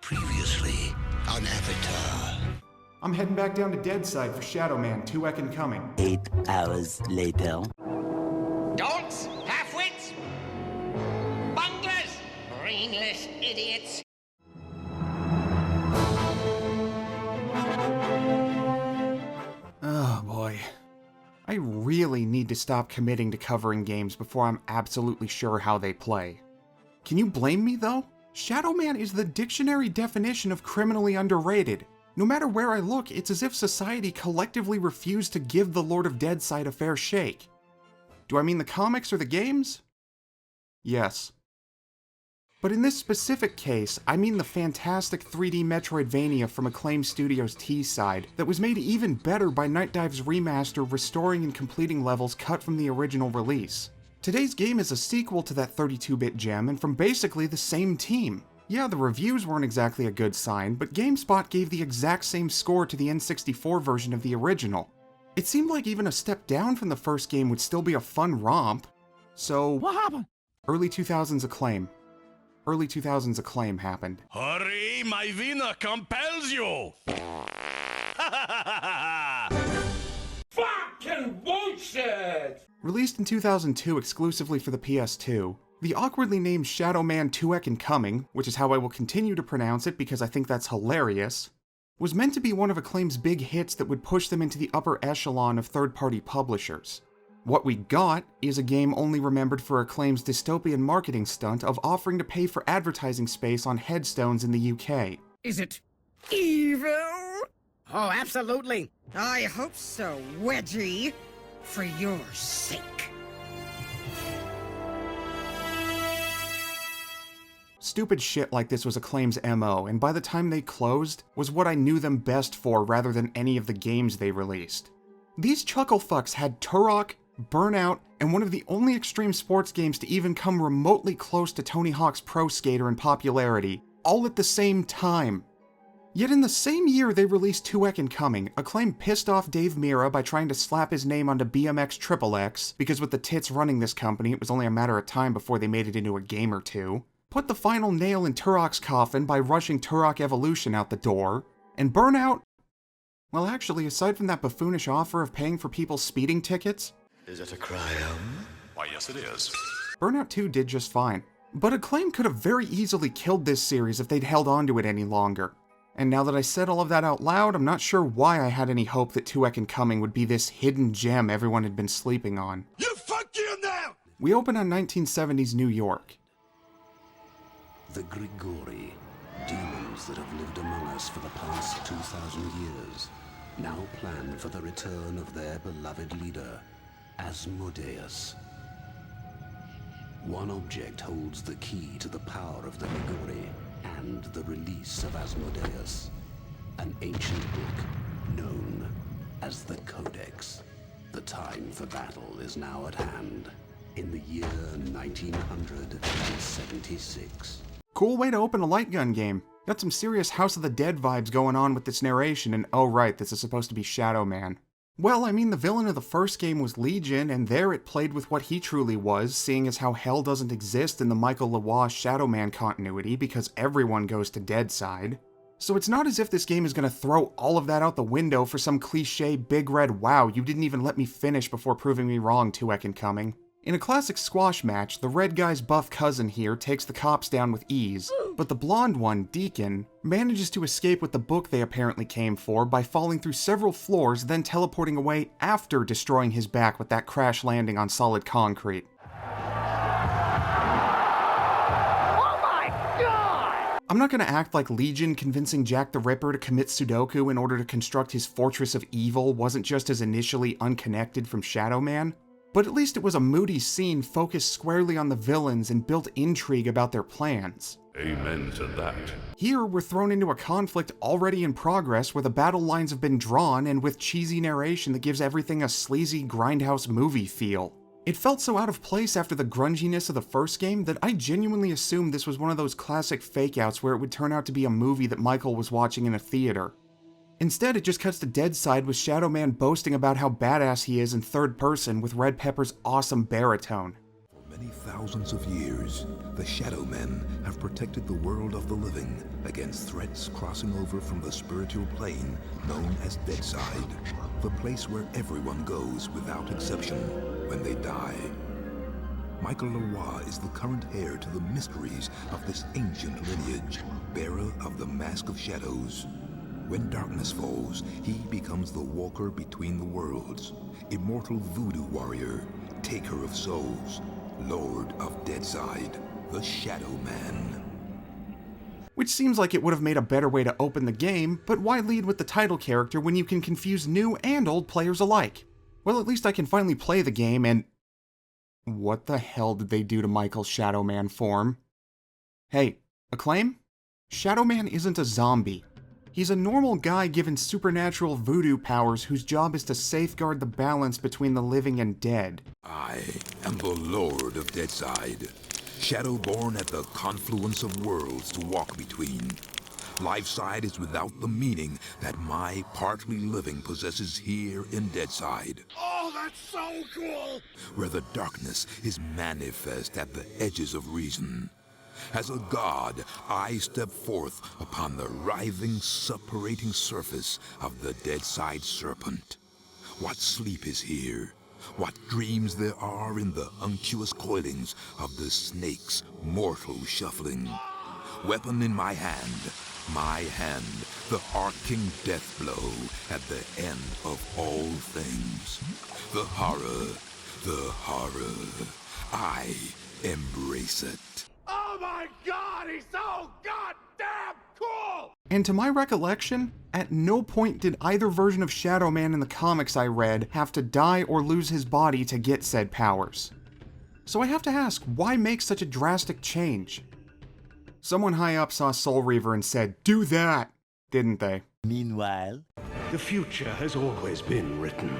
Previously on Avatar. I'm heading back down to Deadside for Shadow Man, 2econd coming. 8 hours later. Don'ts, half-wits, bunglers, brainless idiots. Oh boy. I really need to stop committing to covering games before I'm absolutely sure how they play. Can you blame me though? Shadow Man is the dictionary definition of criminally underrated. No matter where I look, it's as if society collectively refused to give the Lord of Deadside a fair shake. Do I mean the comics or the games? Yes. But in this specific case, I mean the fantastic 3D Metroidvania from Acclaim Studios' Deadside that was made even better by Night Dive's remaster restoring and completing levels cut from the original release. Today's game is a sequel to that 32-bit gem and from basically the same team. Yeah, the reviews weren't exactly a good sign, but GameSpot gave the exact same score to the N64 version of the original. It seemed like even a step down from the first game would still be a fun romp. So, what happened? Early 2000s Acclaim. Early 2000s Acclaim happened. Hurry, my vina compels you! Fucking bullshit! Released in 2002 exclusively for the PS2, the awkwardly named Shadow Man 2econd Coming, which is how I will continue to pronounce it because I think that's hilarious, was meant to be one of Acclaim's big hits that would push them into the upper echelon of third-party publishers. What we got is a game only remembered for Acclaim's dystopian marketing stunt of offering to pay for advertising space on headstones in the UK. Is it evil? Oh, absolutely. I hope so, Wedgie. For your sake. Stupid shit like this was Acclaim's MO, and by the time they closed, was what I knew them best for rather than any of the games they released. These chucklefucks had Turok, Burnout, and one of the only extreme sports games to even come remotely close to Tony Hawk's Pro Skater in popularity, all at the same time. Yet in the same year they released 2econd Coming, Acclaim pissed off Dave Mirra by trying to slap his name onto BMX XXX, because with the tits running this company, it was only a matter of time before they made it into a game or two. Put the final nail in Turok's coffin by rushing Turok Evolution out the door. And Burnout? Well actually, aside from that buffoonish offer of paying for people's speeding tickets... Is it a crime? Why, yes it is. Burnout 2 did just fine. But Acclaim could have very easily killed this series if they'd held on to it any longer. And now that I said all of that out loud, I'm not sure why I had any hope that 2econd Coming would be this hidden gem everyone had been sleeping on. You fuck you now! We open on 1970s New York. The Grigori, demons that have lived among us for the past 2,000 years, now plan for the return of their beloved leader, Asmodeus. One object holds the key to the power of the Grigori and the release of Asmodeus, an ancient book known as the Codex. The time for battle is now at hand, in the year 1976. Cool way to open a light gun game. Got some serious House of the Dead vibes going on with this narration, and oh right, this is supposed to be Shadow Man. Well, I mean, the villain of the first game was Legion, and there it played with what he truly was, seeing as how hell doesn't exist in the Michael Lavoie Shadow Man continuity because everyone goes to Deadside. So it's not as if this game is going to throw all of that out the window for some cliche big red wow, you didn't even let me finish before proving me wrong, 2econd Coming. In a classic squash match, the red guy's buff cousin here takes the cops down with ease, but the blonde one, Deacon, manages to escape with the book they apparently came for by falling through several floors, then teleporting away after destroying his back with that crash landing on solid concrete. Oh my god! I'm not gonna act like Legion convincing Jack the Ripper to commit Sudoku in order to construct his Fortress of Evil wasn't just as initially unconnected from Shadow Man. But at least it was a moody scene focused squarely on the villains and built intrigue about their plans. Amen to that. Here, we're thrown into a conflict already in progress where the battle lines have been drawn and with cheesy narration that gives everything a sleazy grindhouse movie feel. It felt so out of place after the grunginess of the first game that I genuinely assumed this was one of those classic fake-outs where it would turn out to be a movie that Michael was watching in a theater. Instead, it just cuts to Deadside with Shadow Man boasting about how badass he is in third person with Red Pepper's awesome baritone. For many thousands of years, the Shadow Men have protected the world of the living against threats crossing over from the spiritual plane known as Deadside, the place where everyone goes without exception when they die. Michael Leroy is the current heir to the mysteries of this ancient lineage, bearer of the Mask of Shadows. When darkness falls, he becomes the walker between the worlds, immortal voodoo warrior, taker of souls, lord of Deadside, the Shadow Man. Which seems like it would have made a better way to open the game, but why lead with the title character when you can confuse new and old players alike? Well, at least I can finally play the game and... What the hell did they do to Michael's Shadow Man form? Hey, Acclaim? Shadow Man isn't a zombie. He's a normal guy given supernatural voodoo powers whose job is to safeguard the balance between the living and dead. I am the Lord of Deadside, shadow-born at the confluence of worlds to walk between. Lifeside is without the meaning that my partly living possesses here in Deadside. Oh, that's so cool! Where the darkness is manifest at the edges of reason. As a god, I step forth upon the writhing, suppurating surface of the Deadside serpent. What sleep is here? What dreams there are in the unctuous coilings of the snake's mortal shuffling? Weapon in my hand, the arcing death blow at the end of all things. The horror, I embrace it. Oh my god, he's so goddamn cool! And to my recollection, at no point did either version of Shadow Man in the comics I read have to die or lose his body to get said powers. So I have to ask, why make such a drastic change? Someone high up saw Soul Reaver and said, "Do that!" Didn't they? Meanwhile, the future has always been written.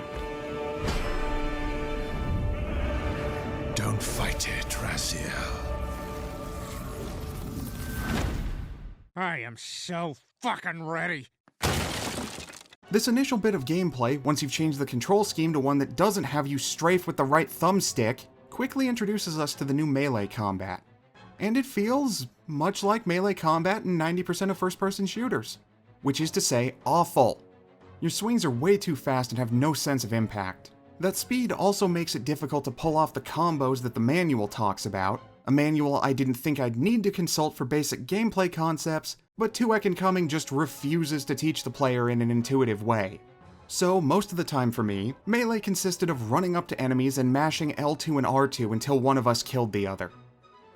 Don't fight it, Raziel. I am so fucking ready. This initial bit of gameplay, once you've changed the control scheme to one that doesn't have you strafe with the right thumbstick, quickly introduces us to the new melee combat. And it feels much like melee combat in 90% of first-person shooters. Which is to say, awful. Your swings are way too fast and have no sense of impact. That speed also makes it difficult to pull off the combos that the manual talks about, a manual I didn't think I'd need to consult for basic gameplay concepts, but 2econd just refuses to teach the player in an intuitive way. So, most of the time for me, melee consisted of running up to enemies and mashing L2 and R2 until one of us killed the other.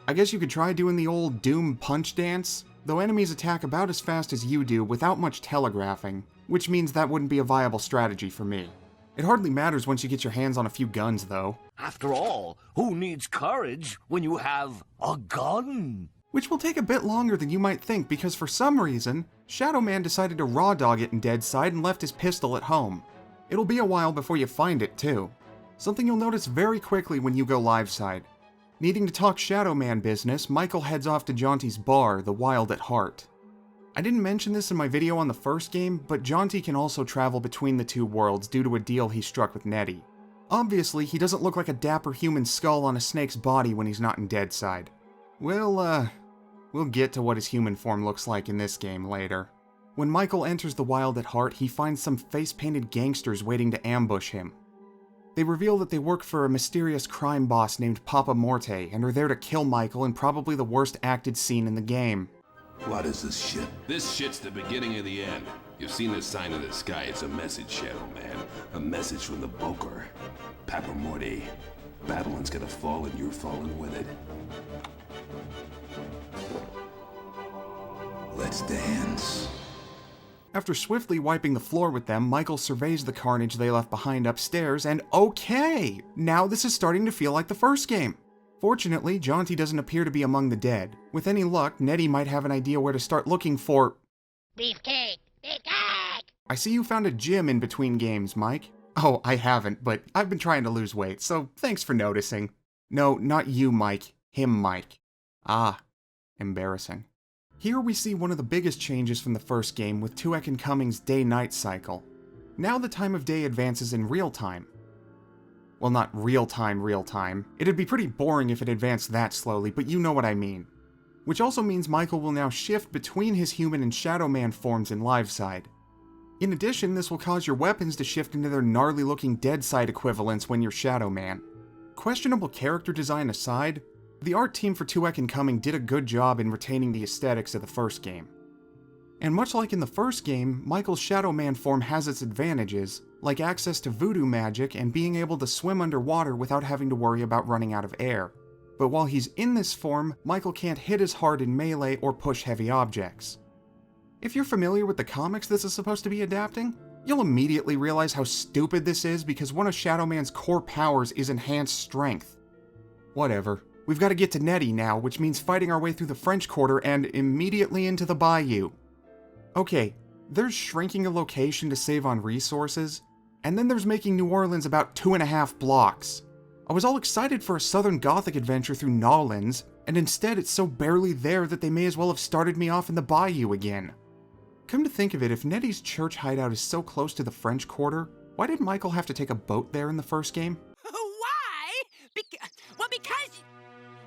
I guess you could try doing the old Doom punch dance, though enemies attack about as fast as you do without much telegraphing, which means that wouldn't be a viable strategy for me. It hardly matters once you get your hands on a few guns, though. After all, who needs courage when you have a gun? Which will take a bit longer than you might think because for some reason, Shadow Man decided to raw dog it in Deadside and left his pistol at home. It'll be a while before you find it, too. Something you'll notice very quickly when you go liveside. Needing to talk Shadow Man business, Michael heads off to Jaunty's bar, the Wild at Heart. I didn't mention this in my video on the first game, but Jaunty can also travel between the two worlds due to a deal he struck with Nettie. Obviously, he doesn't look like a dapper human skull on a snake's body when he's not in Deadside. We'll get to what his human form looks like in this game later. When Michael enters the Wild at Heart, he finds some face-painted gangsters waiting to ambush him. They reveal that they work for a mysterious crime boss named Papa Morte and are there to kill Michael in probably the worst acted scene in the game. What is this shit? This shit's the beginning of the end. You've seen the sign in the sky. It's a message, Shadow Man. A message from the Boker. Papa Morty. Babylon's gonna fall and you're falling with it. Let's dance. After swiftly wiping the floor with them, Michael surveys the carnage they left behind upstairs, and okay! Now this is starting to feel like the first game. Fortunately, Jaunty doesn't appear to be among the dead. With any luck, Nettie might have an idea where to start looking for... Beefcake! Beefcake! I see you found a gym in between games, Mike. Oh, I haven't, but I've been trying to lose weight, so thanks for noticing. No, not you, Mike. Him, Mike. Ah, embarrassing. Here we see one of the biggest changes from the first game with 2econd's day-night cycle. Now the time of day advances in real time. Well, not real time. It'd be pretty boring if it advanced that slowly, but you know what I mean. Which also means Michael will now shift between his human and Shadow Man forms in Liveside. In addition, this will cause your weapons to shift into their gnarly-looking Deadside equivalents when you're Shadow Man. Questionable character design aside, the art team for 2econd Coming did a good job in retaining the aesthetics of the first game. And much like in the first game, Michael's Shadow Man form has its advantages, like access to voodoo magic and being able to swim underwater without having to worry about running out of air. But while he's in this form, Michael can't hit as hard in melee or push heavy objects. If you're familiar with the comics this is supposed to be adapting, you'll immediately realize how stupid this is because one of Shadow Man's core powers is enhanced strength. Whatever. We've got to get to Nettie now, which means fighting our way through the French Quarter and immediately into the bayou. Okay, there's shrinking a location to save on resources, and then there's making New Orleans about 2.5 blocks. I was all excited for a Southern Gothic adventure through Nolans, and instead it's so barely there that they may as well have started me off in the bayou again. Come to think of it, if Nettie's church hideout is so close to the French Quarter, why did Michael have to take a boat there in the first game? Why? Because...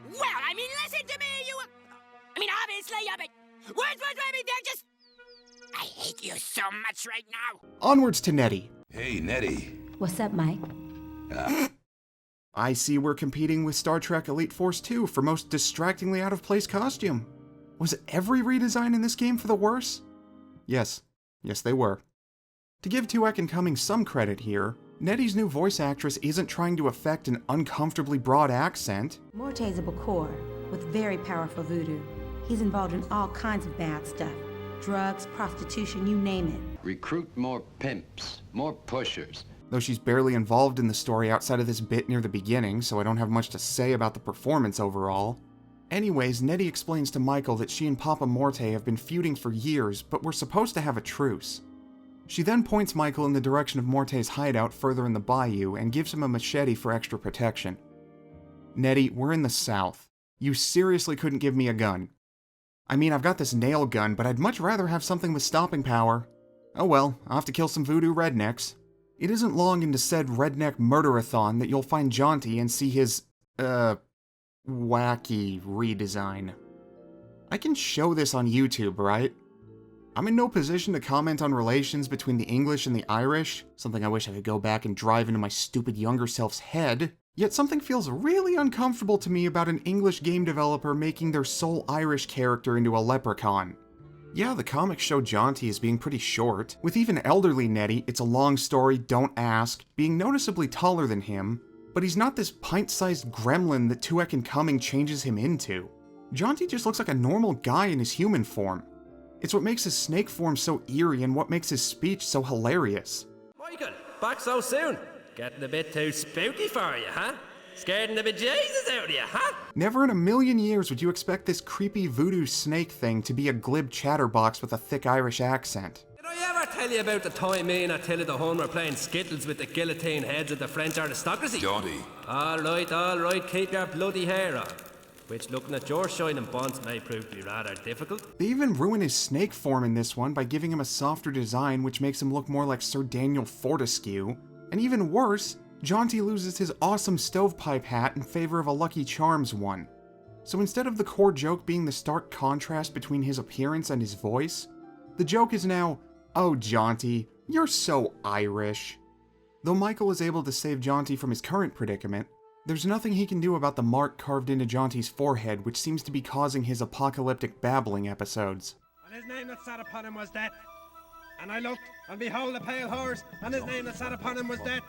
Well, I mean, listen to me, obviously, words, they're just... I hate you so much right now. Onwards to Nettie. Hey, Nettie. What's up, Mike? I see we're competing with Star Trek Elite Force 2 for most distractingly out-of-place costume. Was every redesign in this game for the worse? Yes, they were. To give 2econd Coming some credit here, Nettie's new voice actress isn't trying to affect an uncomfortably broad accent. Morte's a Bakor with very powerful voodoo. He's involved in all kinds of bad stuff. Drugs, prostitution, you name it. Recruit more pimps, more pushers. Though she's barely involved in the story outside of this bit near the beginning, so I don't have much to say about the performance overall. Anyways, Nettie explains to Michael that she and Papa Morte have been feuding for years, but were supposed to have a truce. She then points Michael in the direction of Morte's hideout further in the bayou and gives him a machete for extra protection. Nettie, we're in the South. You seriously couldn't give me a gun. I mean, I've got this nail gun, but I'd much rather have something with stopping power. Oh well, I'll have to kill some voodoo rednecks. It isn't long into said redneck murderathon that you'll find Jaunty and see his, wacky redesign. I can show this on YouTube, right? I'm in no position to comment on relations between the English and the Irish, something I wish I could go back and drive into my stupid younger self's head, yet something feels really uncomfortable to me about an English game developer making their sole Irish character into a leprechaun. Yeah, the comics show Jaunty as being pretty short. With even elderly Nettie, it's a long story, don't ask, being noticeably taller than him, but he's not this pint-sized gremlin that 2econd Coming changes him into. Jaunty just looks like a normal guy in his human form. It's what makes his snake form so eerie and what makes his speech so hilarious. Michael, back so soon? Getting a bit too spooky for you, huh? Scaring the bejesus out of you, huh? Never in a million years would you expect this creepy voodoo snake thing to be a glib chatterbox with a thick Irish accent. Did I ever tell you about the time me and Attila the Hun were playing skittles with the guillotine heads of the French aristocracy? Jaunty. All right, keep your bloody hair on. Which, looking at your shining bonds, may prove to be rather difficult. They even ruin his snake form in this one by giving him a softer design which makes him look more like Sir Daniel Fortescue. And even worse, Jaunty loses his awesome stovepipe hat in favor of a Lucky Charms one. So instead of the core joke being the stark contrast between his appearance and his voice, the joke is now, "Oh Jaunty, you're so Irish." Though Michael is able to save Jaunty from his current predicament, there's nothing he can do about the mark carved into Jaunty's forehead which seems to be causing his apocalyptic babbling episodes. And his name that sat upon him was Death. And I looked, and behold a pale horse, and his name that sat upon him was Death.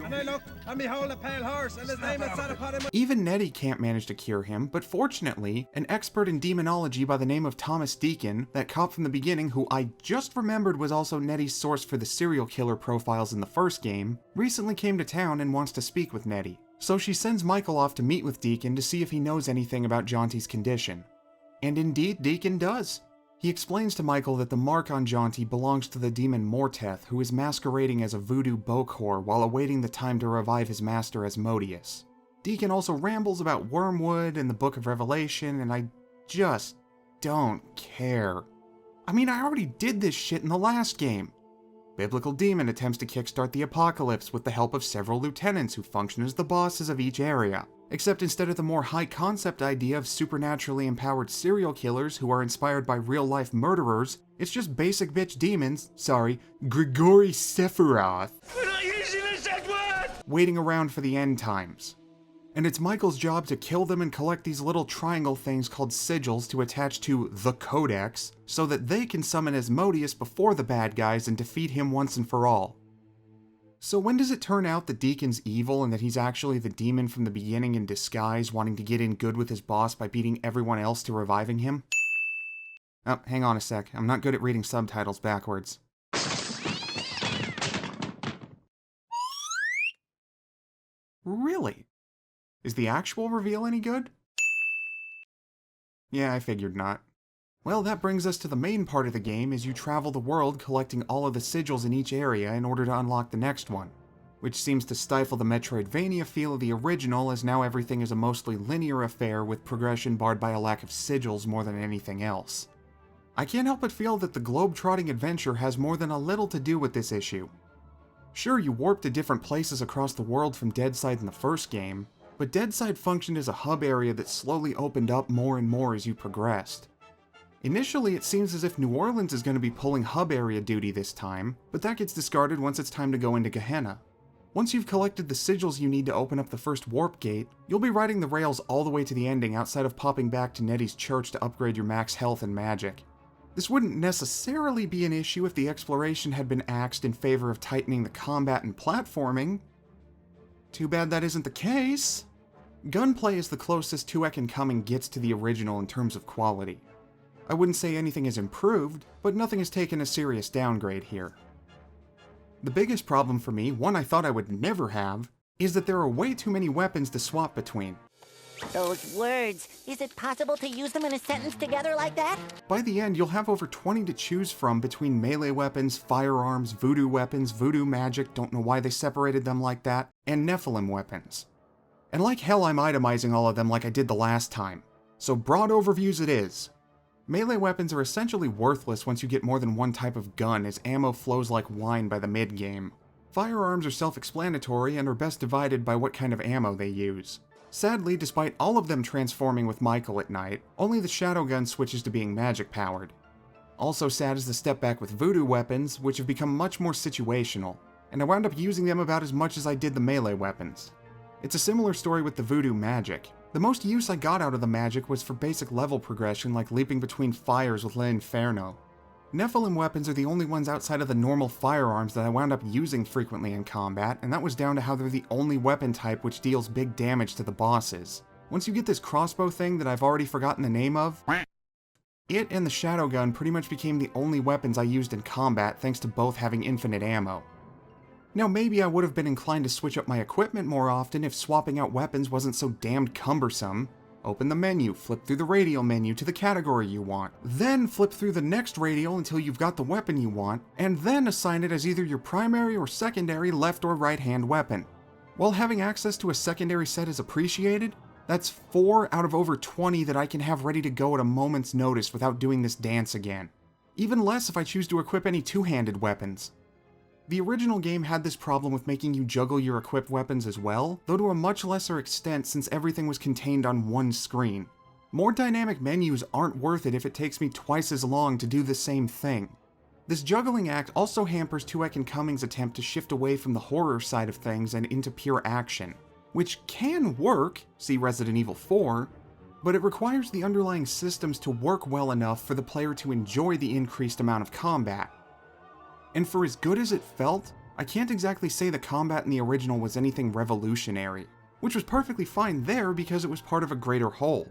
And I looked, and behold a pale horse, and his name that sat upon him was... Even Nettie can't manage to cure him, but fortunately, an expert in demonology by the name of Thomas Deacon, that cop from the beginning who I just remembered was also Nettie's source for the serial killer profiles in the first game, recently came to town and wants to speak with Nettie. So she sends Michael off to meet with Deacon to see if he knows anything about Jaunty's condition. And indeed, Deacon does. He explains to Michael that the mark on Jaunty belongs to the demon Morteth, who is masquerading as a voodoo Bokor while awaiting the time to revive his master Asmodeus. Deacon also rambles about Wormwood and the Book of Revelation, and I just don't care. I mean, I already did this shit in the last game. Biblical Demon attempts to kickstart the apocalypse with the help of several lieutenants who function as the bosses of each area. Except instead of the more high-concept idea of supernaturally empowered serial killers who are inspired by real-life murderers, it's just basic bitch demons, Grigory Sephiroth, waiting around for the end times. And it's Michael's job to kill them and collect these little triangle things called sigils to attach to the Codex, so that they can summon Asmodeus before the bad guys and defeat him once and for all. So when does it turn out that Deacon's evil and that he's actually the demon from the beginning in disguise, wanting to get in good with his boss by beating everyone else to reviving him? Oh, hang on a sec. I'm not good at reading subtitles backwards. Really? Is the actual reveal any good? Yeah, I figured not. Well, that brings us to the main part of the game as you travel the world collecting all of the sigils in each area in order to unlock the next one, which seems to stifle the Metroidvania feel of the original, as now everything is a mostly linear affair with progression barred by a lack of sigils more than anything else. I can't help but feel that the globe-trotting adventure has more than a little to do with this issue. Sure, you warp to different places across the world from Deadside in the first game, but Deadside functioned as a hub area that slowly opened up more and more as you progressed. Initially, it seems as if New Orleans is going to be pulling hub area duty this time, but that gets discarded once it's time to go into Gehenna. Once you've collected the sigils you need to open up the first warp gate, you'll be riding the rails all the way to the ending outside of popping back to Nettie's church to upgrade your max health and magic. This wouldn't necessarily be an issue if the exploration had been axed in favor of tightening the combat and platforming. Too bad that isn't the case. Gunplay is the closest 2econd Coming gets to the original in terms of quality. I wouldn't say anything has improved, but nothing has taken a serious downgrade here. The biggest problem for me, one I thought I would never have, is that there are way too many weapons to swap between. Those words, is it possible to use them in a sentence together like that? By the end, you'll have over 20 to choose from between melee weapons, firearms, voodoo weapons, voodoo magic, don't know why they separated them like that, and Nephilim weapons. And like hell I'm itemizing all of them like I did the last time. So broad overviews it is. Melee weapons are essentially worthless once you get more than one type of gun, as ammo flows like wine by the mid-game. Firearms are self-explanatory and are best divided by what kind of ammo they use. Sadly, despite all of them transforming with Michael at night, only the shadow gun switches to being magic-powered. Also sad is the step back with voodoo weapons, which have become much more situational, and I wound up using them about as much as I did the melee weapons. It's a similar story with the voodoo magic. The most use I got out of the magic was for basic level progression like leaping between fires with L'Inferno. Nephilim weapons are the only ones outside of the normal firearms that I wound up using frequently in combat, and that was down to how they're the only weapon type which deals big damage to the bosses. Once you get this crossbow thing that I've already forgotten the name of, it and the shadow gun pretty much became the only weapons I used in combat thanks to both having infinite ammo. Now maybe I would have been inclined to switch up my equipment more often if swapping out weapons wasn't so damned cumbersome. Open the menu, flip through the radial menu to the category you want, then flip through the next radial until you've got the weapon you want, and then assign it as either your primary or secondary left or right hand weapon. While having access to a secondary set is appreciated, that's 4 out of over 20 that I can have ready to go at a moment's notice without doing this dance again. Even less if I choose to equip any two-handed weapons. The original game had this problem with making you juggle your equipped weapons as well, though to a much lesser extent since everything was contained on one screen. More dynamic menus aren't worth it if it takes me twice as long to do the same thing. This juggling act also hampers 2econd Coming's attempt to shift away from the horror side of things and into pure action, which can work, see Resident Evil 4, but it requires the underlying systems to work well enough for the player to enjoy the increased amount of combat. And for as good as it felt, I can't exactly say the combat in the original was anything revolutionary, which was perfectly fine there because it was part of a greater whole.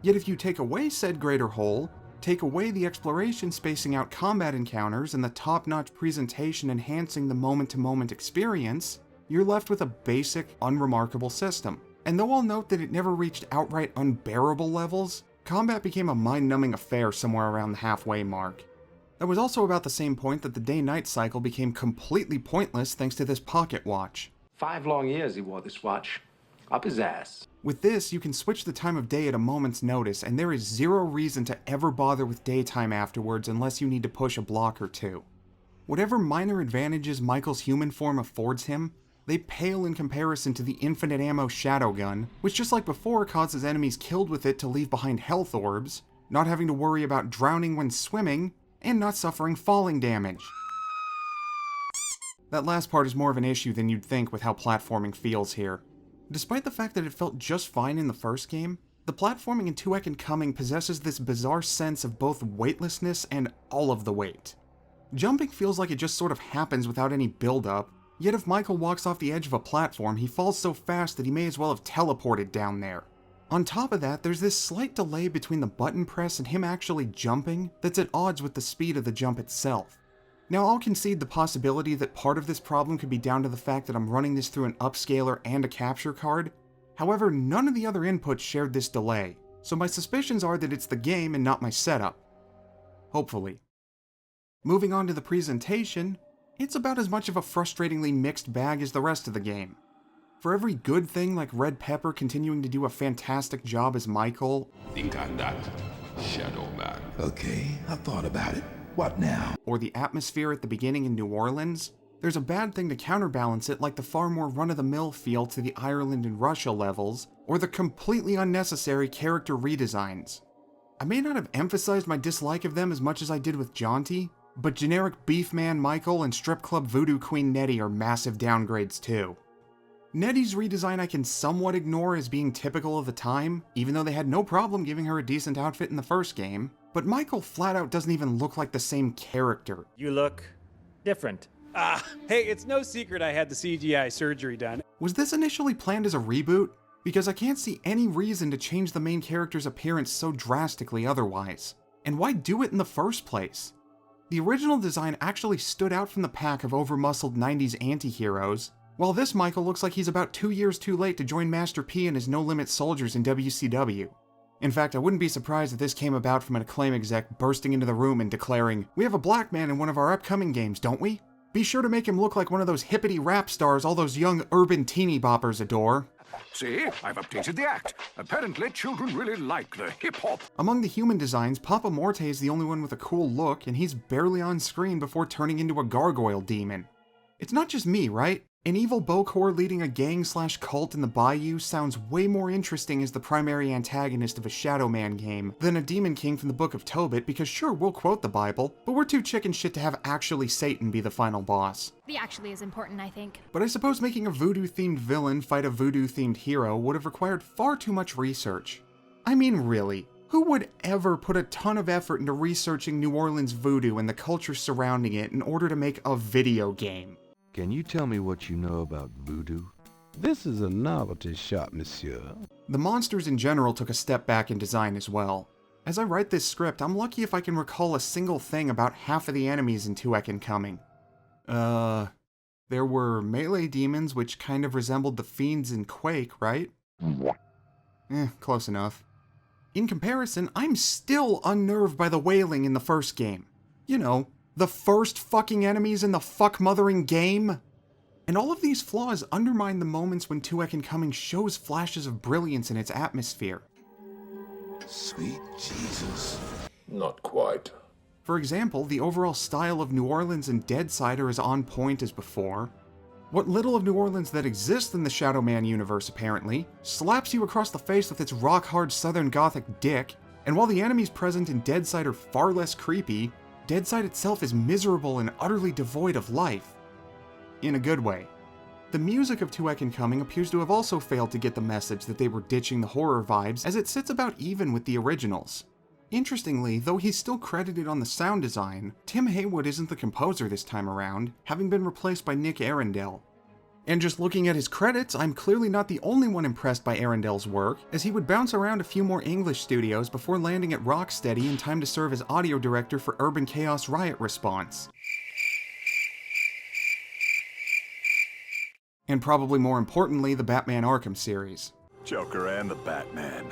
Yet if you take away said greater whole, take away the exploration spacing out combat encounters and the top-notch presentation enhancing the moment-to-moment experience, you're left with a basic, unremarkable system. And though I'll note that it never reached outright unbearable levels, combat became a mind-numbing affair somewhere around the halfway mark. That was also about the same point that the day-night cycle became completely pointless thanks to this pocket watch. 5 long years he wore this watch. Up his ass. With this, you can switch the time of day at a moment's notice, and there is zero reason to ever bother with daytime afterwards unless you need to push a block or two. Whatever minor advantages Michael's human form affords him, they pale in comparison to the infinite ammo shadow gun, which just like before causes enemies killed with it to leave behind health orbs, not having to worry about drowning when swimming, and not suffering falling damage. That last part is more of an issue than you'd think with how platforming feels here. Despite the fact that it felt just fine in the first game, the platforming in 2econd Coming possesses this bizarre sense of both weightlessness and all of the weight. Jumping feels like it just sort of happens without any build-up, yet if Michael walks off the edge of a platform, he falls so fast that he may as well have teleported down there. On top of that, there's this slight delay between the button press and him actually jumping that's at odds with the speed of the jump itself. Now, I'll concede the possibility that part of this problem could be down to the fact that I'm running this through an upscaler and a capture card. However, none of the other inputs shared this delay, so my suspicions are that it's the game and not my setup. Hopefully. Moving on to the presentation, it's about as much of a frustratingly mixed bag as the rest of the game. For every good thing like Red Pepper continuing to do a fantastic job as Michael, Think on that, Shadow Man. Okay, I've thought about it. What now? Or the atmosphere at the beginning in New Orleans, there's a bad thing to counterbalance it like the far more run-of-the-mill feel to the Ireland and Russia levels, or the completely unnecessary character redesigns. I may not have emphasized my dislike of them as much as I did with Jaunty, but generic Beefman Michael and Strip Club Voodoo Queen Nettie are massive downgrades too. Nettie's redesign I can somewhat ignore as being typical of the time, even though they had no problem giving her a decent outfit in the first game, but Michael flat out doesn't even look like the same character. You look different. Hey, it's no secret I had the CGI surgery done. Was this initially planned as a reboot? Because I can't see any reason to change the main character's appearance so drastically otherwise. And why do it in the first place? The original design actually stood out from the pack of over-muscled 90s anti-heroes, while this Michael looks like he's about 2 years too late to join Master P and his No Limit soldiers in WCW. In fact, I wouldn't be surprised if this came about from an Acclaim exec bursting into the room and declaring, "We have a black man in one of our upcoming games, don't we? Be sure to make him look like one of those hippity rap stars all those young urban teeny boppers adore." See, I've updated the act. Apparently, children really like the hip-hop. Among the human designs, Papa Morte is the only one with a cool look, and he's barely on screen before turning into a gargoyle demon. It's not just me, right? An evil Bokor leading a gang/cult in the Bayou sounds way more interesting as the primary antagonist of a Shadow Man game than a Demon King from the Book of Tobit, because sure, we'll quote the Bible, but we're too chicken shit to have actually Satan be the final boss. The actually is important, I think. But I suppose making a voodoo-themed villain fight a voodoo-themed hero would have required far too much research. I mean, really, who would ever put a ton of effort into researching New Orleans voodoo and the culture surrounding it in order to make a video game? Can you tell me what you know about voodoo? This is a novelty shop, monsieur. The monsters in general took a step back in design as well. As I write this script, I'm lucky if I can recall a single thing about half of the enemies in 2econd Coming. There were melee demons which kind of resembled the fiends in Quake, right? Close enough. In comparison, I'm still unnerved by the wailing in the first game. You know, the first fucking enemies in the fuck-mothering game? And all of these flaws undermine the moments when 2econd Coming shows flashes of brilliance in its atmosphere. Sweet Jesus. Not quite. For example, the overall style of New Orleans and Deadside are as on point as before. What little of New Orleans that exists in the Shadow Man universe, apparently, slaps you across the face with its rock-hard Southern Gothic dick, and while the enemies present in Deadside are far less creepy, Deadside itself is miserable and utterly devoid of life. In a good way. The music of 2econd Coming appears to have also failed to get the message that they were ditching the horror vibes, as it sits about even with the originals. Interestingly, though he's still credited on the sound design, Tim Haywood isn't the composer this time around, having been replaced by Nick Arundel. And just looking at his credits, I'm clearly not the only one impressed by Arundel's work, as he would bounce around a few more English studios before landing at Rocksteady in time to serve as audio director for Urban Chaos Riot Response. And probably more importantly, the Batman Arkham series. Joker and the Batman.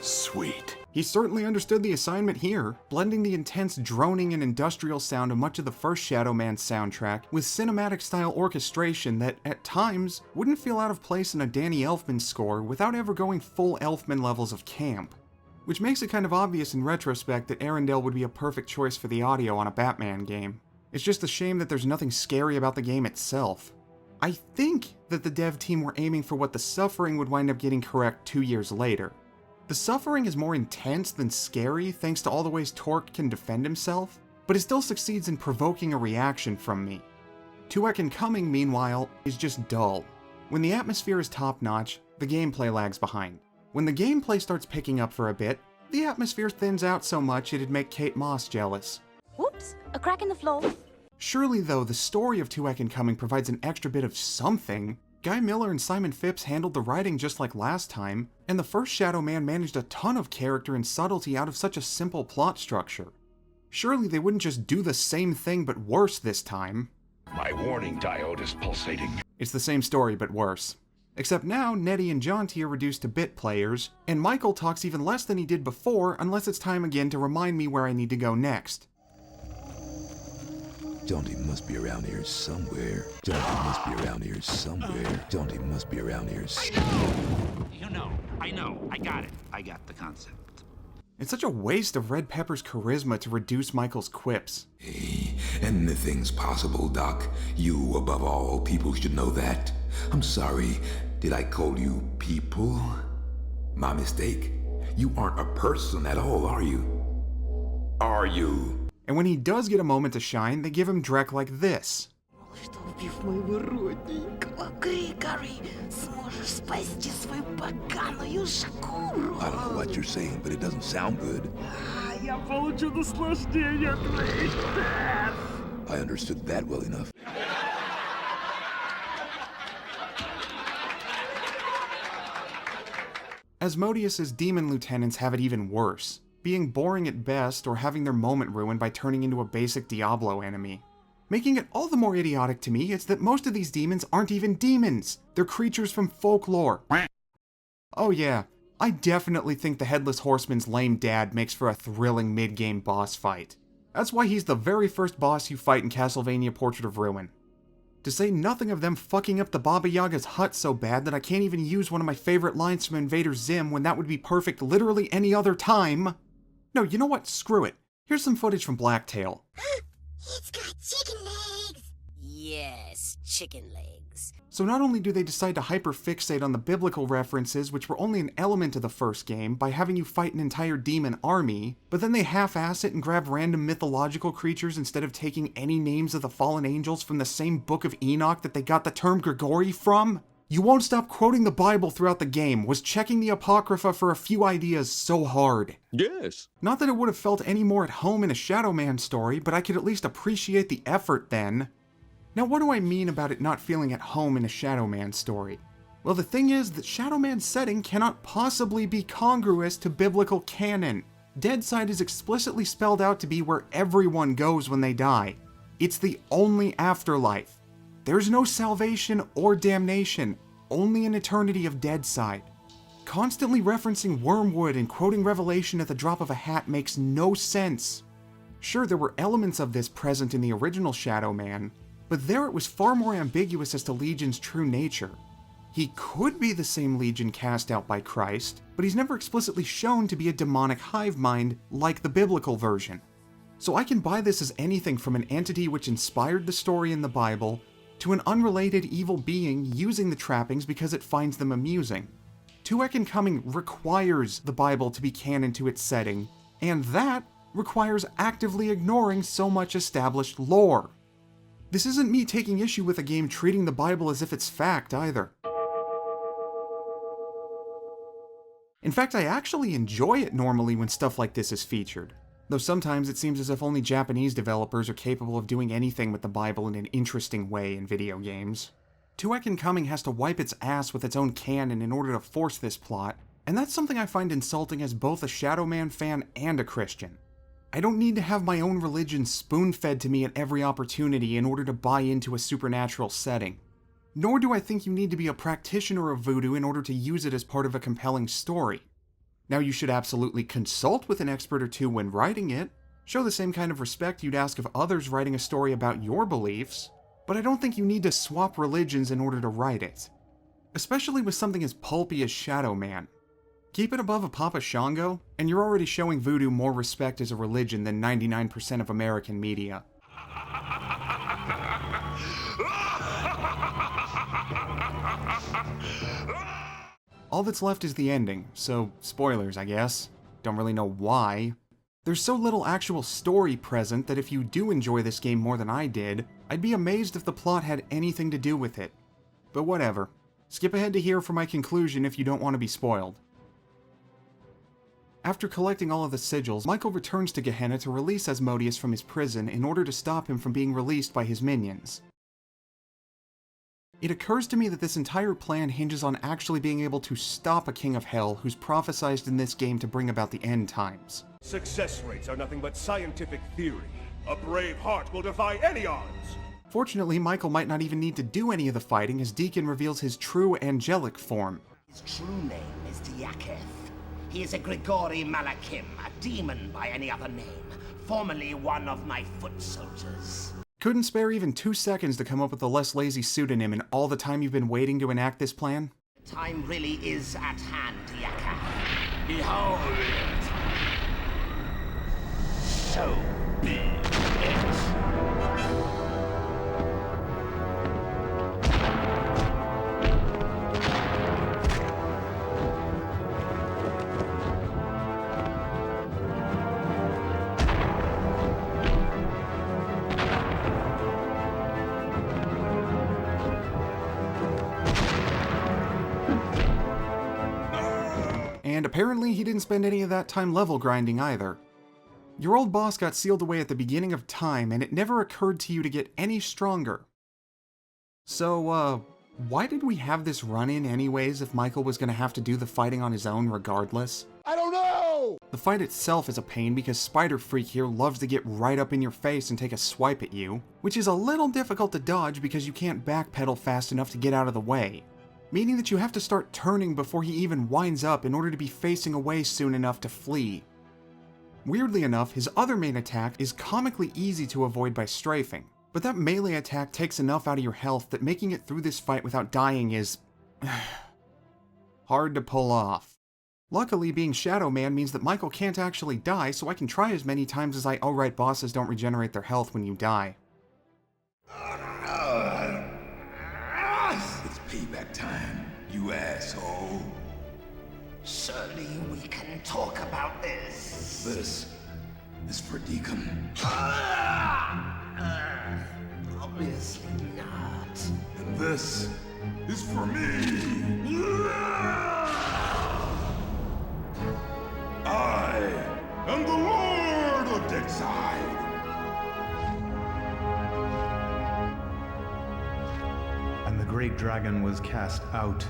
Sweet. He certainly understood the assignment here, blending the intense droning and industrial sound of much of the first Shadow Man soundtrack with cinematic-style orchestration that, at times, wouldn't feel out of place in a Danny Elfman score without ever going full Elfman levels of camp. Which makes it kind of obvious in retrospect that Arundel would be a perfect choice for the audio on a Batman game. It's just a shame that there's nothing scary about the game itself. I think that the dev team were aiming for what the Suffering would wind up getting correct 2 years later. The Suffering is more intense than scary thanks to all the ways Torque can defend himself, but it still succeeds in provoking a reaction from me. 2econd Coming, meanwhile, is just dull. When the atmosphere is top-notch, the gameplay lags behind. When the gameplay starts picking up for a bit, the atmosphere thins out so much it'd make Kate Moss jealous. Whoops, a crack in the floor. Surely though, the story of 2econd Coming provides an extra bit of something. Guy Miller and Simon Phipps handled the writing just like last time, and the first Shadow Man managed a ton of character and subtlety out of such a simple plot structure. Surely they wouldn't just do the same thing but worse this time. My warning diode is pulsating. It's the same story but worse. Except now, Nettie and Jonty are reduced to bit players, and Michael talks even less than he did before unless it's time again to remind me where I need to go next. Jonty must be around here somewhere. Jonty must be around here somewhere. Jonty must be around here somewhere. I know, I got it. I got the concept. It's such a waste of Red Pepper's charisma to reduce Michael's quips. Hey, anything's possible, Doc. You, above all people, should know that. I'm sorry, did I call you people? My mistake. You aren't a person at all, are you? Are you? And when he does get a moment to shine, they give him Drek like this. I don't know what you're saying, but it doesn't sound good. I understood that well enough. Asmodeus's demon lieutenants have it even worse, being boring at best or having their moment ruined by turning into a basic Diablo enemy. Making it all the more idiotic to me is that most of these demons aren't even demons, they're creatures from folklore. Oh yeah, I definitely think the Headless Horseman's lame dad makes for a thrilling mid-game boss fight. That's why he's the very first boss you fight in Castlevania Portrait of Ruin. To say nothing of them fucking up the Baba Yaga's hut so bad that I can't even use one of my favorite lines from Invader Zim when that would be perfect literally any other time. No, you know what? Screw it. Here's some footage from Blacktail. It's got chicken legs! Yes, chicken legs. So not only do they decide to hyperfixate on the biblical references, which were only an element of the first game, by having you fight an entire demon army, but then they half-ass it and grab random mythological creatures instead of taking any names of the fallen angels from the same Book of Enoch that they got the term Grigori from? You won't stop quoting the Bible throughout the game. Was checking the Apocrypha for a few ideas so hard? Yes. Not that it would have felt any more at home in a Shadow Man story, but I could at least appreciate the effort then. Now what do I mean about it not feeling at home in a Shadow Man story? Well, the thing is that Shadow Man's setting cannot possibly be congruous to biblical canon. Deadside is explicitly spelled out to be where everyone goes when they die. It's the only afterlife. There's no salvation or damnation, only an eternity of Deadside. Constantly referencing Wormwood and quoting Revelation at the drop of a hat makes no sense. Sure, there were elements of this present in the original Shadow Man, but there it was far more ambiguous as to Legion's true nature. He could be the same Legion cast out by Christ, but he's never explicitly shown to be a demonic hive mind like the biblical version. So I can buy this as anything from an entity which inspired the story in the Bible, to an unrelated evil being using the trappings because it finds them amusing. 2econd Coming requires the Bible to be canon to its setting, and that requires actively ignoring so much established lore. This isn't me taking issue with a game treating the Bible as if it's fact either. In fact, I actually enjoy it normally when stuff like this is featured, though sometimes it seems as if only Japanese developers are capable of doing anything with the Bible in an interesting way in video games. 2econd Coming has to wipe its ass with its own canon in order to force this plot, and that's something I find insulting as both a Shadow Man fan and a Christian. I don't need to have my own religion spoon-fed to me at every opportunity in order to buy into a supernatural setting. Nor do I think you need to be a practitioner of voodoo in order to use it as part of a compelling story. Now, you should absolutely consult with an expert or two when writing it, show the same kind of respect you'd ask of others writing a story about your beliefs, but I don't think you need to swap religions in order to write it. Especially with something as pulpy as Shadow Man. Keep it above a Papa Shango, and you're already showing voodoo more respect as a religion than 99% of American media. All that's left is the ending, so spoilers, I guess. Don't really know why. There's so little actual story present that if you do enjoy this game more than I did, I'd be amazed if the plot had anything to do with it. But whatever. Skip ahead to here for my conclusion if you don't want to be spoiled. After collecting all of the sigils, Michael returns to Gehenna to release Asmodeus from his prison in order to stop him from being released by his minions. It occurs to me that this entire plan hinges on actually being able to stop a king of hell who's prophesized in this game to bring about the end times. Success rates are nothing but scientific theory. A brave heart will defy any odds. Fortunately, Michael might not even need to do any of the fighting as Deacon reveals his true angelic form. His true name is Diaketh. He is a Grigori Malakim, a demon by any other name, formerly one of my foot soldiers. Couldn't spare even 2 seconds to come up with a less lazy pseudonym in all the time you've been waiting to enact this plan? Time really is at hand, Diaketh. Behold it. So be it. And apparently he didn't spend any of that time level grinding either. Your old boss got sealed away at the beginning of time, and it never occurred to you to get any stronger. So, why did we have this run-in anyways if Michael was gonna have to do the fighting on his own regardless? I don't know! The fight itself is a pain because Spider Freak here loves to get right up in your face and take a swipe at you, which is a little difficult to dodge because you can't backpedal fast enough to get out of the way, meaning that you have to start turning before he even winds up in order to be facing away soon enough to flee. Weirdly enough, his other main attack is comically easy to avoid by strafing, but that melee attack takes enough out of your health that making it through this fight without dying is hard to pull off. Luckily, being Shadow Man means that Michael can't actually die, so I can try as many times as I outright bosses don't regenerate their health when you die. It's payback time, you asshole. Surely we can talk about this. This is for Deacon. Obviously not. And this is for me. I am the Lord of Deadside. And the great dragon was cast out,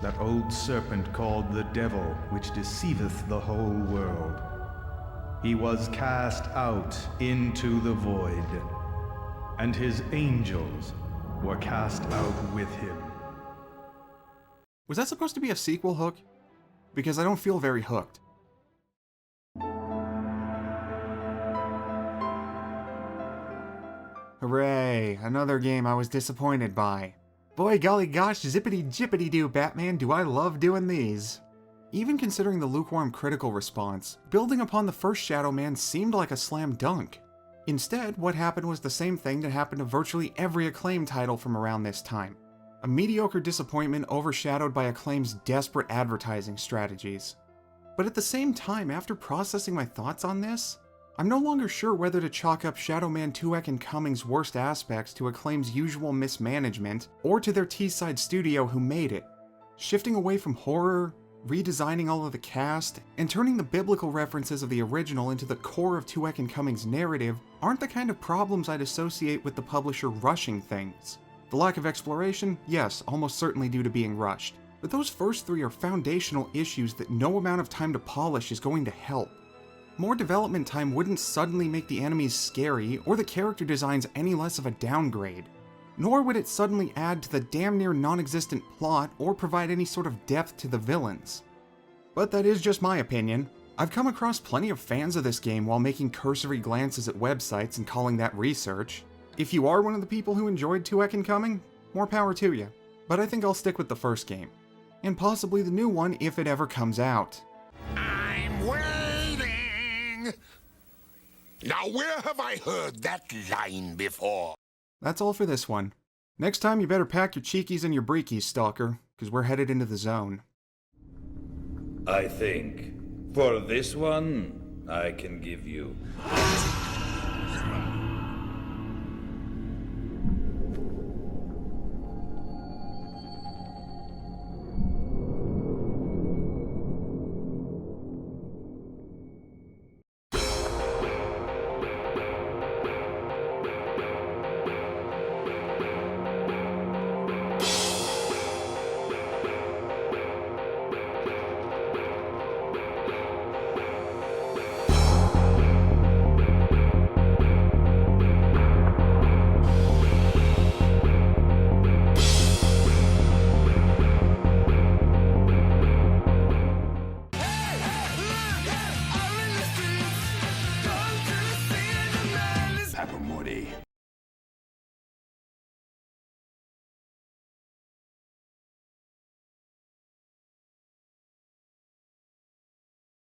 that old serpent called the devil, which deceiveth the whole world. He was cast out into the void, and his angels were cast out with him. Was that supposed to be a sequel hook? Because I don't feel very hooked. Hooray, another game I was disappointed by. Boy golly gosh, zippity jippity doo Batman, do I love doing these. Even considering the lukewarm critical response, building upon the first Shadow Man seemed like a slam dunk. Instead, what happened was the same thing that happened to virtually every Acclaim title from around this time. A mediocre disappointment overshadowed by Acclaim's desperate advertising strategies. But at the same time, after processing my thoughts on this, I'm no longer sure whether to chalk up Shadow Man 2econd Cummings' worst aspects to Acclaim's usual mismanagement, or to their Deadside studio who made it. Shifting away from horror, redesigning all of the cast, and turning the biblical references of the original into the core of 2econd Cummings' narrative aren't the kind of problems I'd associate with the publisher rushing things. The lack of exploration, yes, almost certainly due to being rushed. But those first three are foundational issues that no amount of time to polish is going to help. More development time wouldn't suddenly make the enemies scary or the character designs any less of a downgrade. Nor would it suddenly add to the damn near non-existent plot or provide any sort of depth to the villains. But that is just my opinion. I've come across plenty of fans of this game while making cursory glances at websites and calling that research. If you are one of the people who enjoyed 2econd Coming, more power to you. But I think I'll stick with the first game. And possibly the new one if it ever comes out. I'm waiting! Now where have I heard that line before? That's all for this one. Next time you better pack your cheekies and your breekies, Stalker, because we're headed into the zone. I think for this one, I can give you